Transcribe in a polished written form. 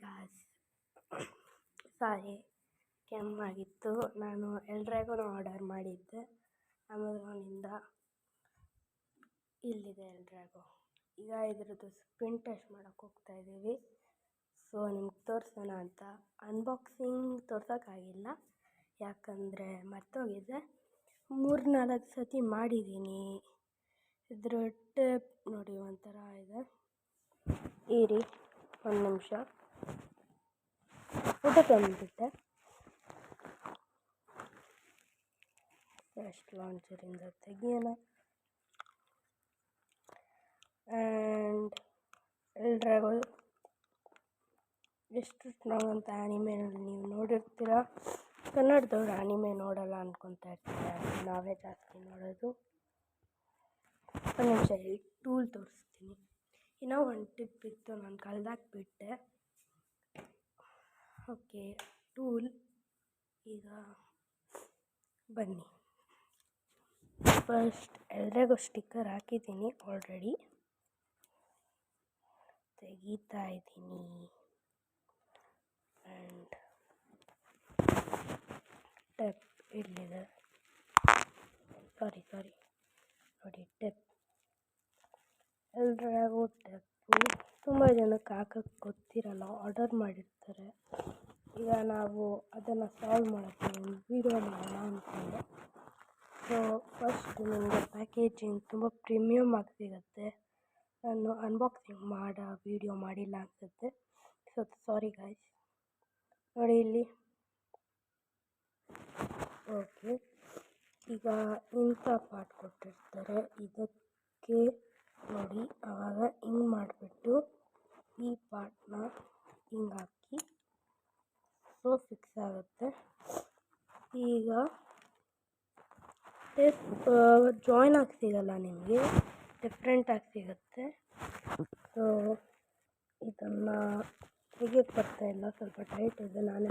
Guys, ಸಾರಿ ಕೆಮ್ಮಾಗಿತ್ತು. ನಾನು ಎಲ್ರಿಗೂ order ಮಾಡಿದ್ದೆ ಅಮೆಝಾನಿಂದ. ಇಲ್ಲಿದೆ ಎಲ್ರಿಗೂ. ಈಗ ಇದ್ರದ್ದು ಸ್ಕ್ರೀನ್ ಟೆಸ್ಟ್ ಮಾಡೋಕ್ಕೆ ಹೋಗ್ತಾಯಿದ್ದೀವಿ. ಸೊ ನಿಮ್ಗೆ ತೋರಿಸೋಣ ಅಂತ. ಅನ್ಬಾಕ್ಸಿಂಗ್ ತೋರ್ಸೋಕ್ಕಾಗಿಲ್ಲ, ಯಾಕಂದರೆ ಮರ್ತೋಗಿದೆ. 3-4 ಸತಿ ಮಾಡಿದ್ದೀನಿ. ಇದ್ರ ಟೇಪ್ ನೋಡಿ ಒಂಥರ ಇದೆ. ಇರಿ ಒಂದು ನಿಮಿಷ, ಫೋಟೋ ತಂದುಬಿಟ್ಟೆ. ಫಸ್ಟ್ ಲಾಂಚರಿಂದ ತೆಗಿಯೋಣ. ಆ್ಯಂಡ್ ಎಲ್ರಿಗೂ ಎಷ್ಟು ಸ್ಟ್ರಾಂಗ್ ಅಂತ ಆ್ಯನಿಮೇನಲ್ಲಿ ನೀವು ನೋಡಿರ್ತೀರ. ಕನ್ನಡದವ್ರು ಆ್ಯನಿಮೆ ನೋಡಲ್ಲ ಅಂದ್ಕೊತಾ ಇರ್ತೀರ, ನಾವೇ ಜಾಸ್ತಿ ನೋಡೋದು. ಒಂದು ನಿಮಿಷ ಹೇಳಿ, ಟೂಲ್ ತೋರಿಸ್ತೀನಿ. ಇನ್ನೂ ಒಂದು ಟಿಪ್ ಇತ್ತು, ನಾನು ಕಳೆದಾಕ್ಬಿಟ್ಟೆ. Okay, tool. ಈಗ ಬನ್ನಿ, ಫಸ್ಟ್ ಎಲ್ರಿಗೂ ಸ್ಟಿಕ್ಕರ್ ಹಾಕಿದ್ದೀನಿ ಆಲ್ರೆಡಿ. ತೆಗಿತಾ ಇದ್ದೀನಿ. ಆ್ಯಂಡ್ ಟೆಪ್ ಇಲ್ಲಿದೆ. ಸಾರಿ ನೋಡಿ, ಟೆಪ್. ಎಲ್ರಿಗೂ ಟೆಪ್ಪು ತುಂಬ ಜನಕ್ಕೆ ಹಾಕಕ್ಕೆ ಗೊತ್ತಿರಲ್ಲ, ಆರ್ಡರ್ ಮಾಡಿರ್ತಾರೆ. ಈಗ ನಾವು ಅದನ್ನು ಸಾಲ್ವ್ ಮಾಡೋಕ್ಕೆ ಒಂದು ವೀಡಿಯೋ ಮಾಡೋಣ ಅಂದ್ಕೊಂಡೆ. ಸೊ ಫಸ್ಟ್ ನಿಮಗೆ ಪ್ಯಾಕೇಜಿಂಗ್ ತುಂಬ ಪ್ರೀಮಿಯಮ್ ಆಗಿ ಸಿಗುತ್ತೆ. ನಾನು ಅನ್ಬಾಕ್ಸಿಂಗ್ ಮಾಡೋ ವೀಡಿಯೋ ಮಾಡಿಲ್ಲ ಅನಿಸುತ್ತೆ. So sorry guys. ನೋಡಿ ಇಲ್ಲಿ. ಓಕೆ, ಈಗ ಇಂಥ ಪಾರ್ಟ್ ಕೊಟ್ಟಿರ್ತಾರೆ. ಇದಕ್ಕೆ ನೋಡಿ, ಆವಾಗ ಹಿಂಗೆ ಮಾಡಿಬಿಟ್ಟು ಈ ಪಾರ್ಟ್ನ ಹಿಂಗೆ ಹಾಕಿ ಸೊ ಫಿಕ್ಸ್ ಆಗುತ್ತೆ. ಈಗ ಟೇಪ್ ಜಾಯ್ನ್ ಆಗಿ ಸಿಗಲ್ಲ ನಿಮಗೆ, ಡಿಫ್ರೆಂಟಾಗಿ ಸಿಗುತ್ತೆ. ಸೊ ಇದನ್ನು ತೆಗಿಯೋಕ್ಕೆ ಬರ್ತಾಯಿಲ್ಲ, ಸ್ವಲ್ಪ ಟೈಟ್ ಇದೆ. ನಾನೇ